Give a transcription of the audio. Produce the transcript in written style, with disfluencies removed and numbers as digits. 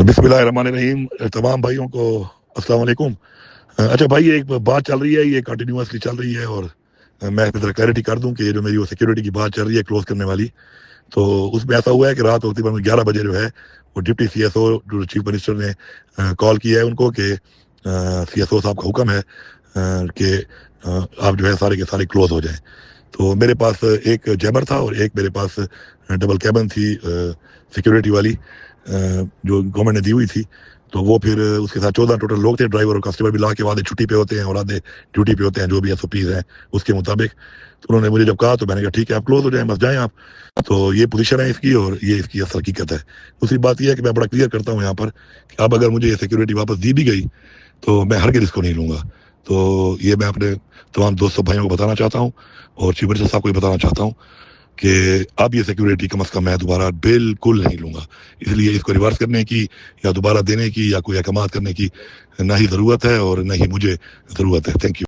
बिस्मिल्लाहिर्रहमानिर्रहीम। तमाम भाइयों को अस्सलाम वालेकुम। अच्छा भाई, एक बात चल रही है, ये कंटिन्यूसली चल रही है, और मैं ज़रा क्लैरिटी कर दूं कि ये जो मेरी वो सिक्योरिटी की बात चल रही है क्लोज करने वाली, तो उसमें ऐसा हुआ है कि रात तकरीबन 11 बजे जो है वो डिप्टी सीएसओ जो चीफ मिनिस्टर ने कॉल किया है उनको कि सीएसओ साहब का हुक्म है कि आप जो है सारे के सारे क्लोज हो जाएं। तो मेरे पास एक जैमर था और एक मेरे पास डबल कैबन थी सिक्योरिटी वाली, जो गवर्नमेंट ने दी हुई थी। तो वो फिर उसके साथ 14 टोटल लोग थे, ड्राइवर और कस्टमर भी ला के, आधे छुट्टी पे होते हैं और आधे ड्यूटी पे होते हैं, जो भी एसओपीज हैं उसके मुताबिक। तो उन्होंने मुझे जब कहा तो मैंने कहा ठीक है, आप क्लोज हो जाएं, बस जाएं आप। तो ये पोजीशन है इसकी और ये इसकी असल हकीकत है। दूसरी बात यह है कि मैं बड़ा क्लियर करता हूँ यहाँ पर कि अब अगर मुझे ये सिक्योरिटी वापस दी भी गई तो मैं हरगिज़ इसको नहीं लूँगा। तो ये मैं अपने तमाम दोस्तों भाइयों को बताना चाहता हूँ और चीफ मिनिस्टर साहब को भी बताना चाहता हूँ कि अब ये सिक्योरिटी कम अज़ कम मैं दोबारा बिल्कुल नहीं लूँगा। इसलिए इसको रिवर्स करने की या दोबारा देने की या कोई अहकामात करने की ना ही ज़रूरत है और ना ही मुझे ज़रूरत है। Thank you.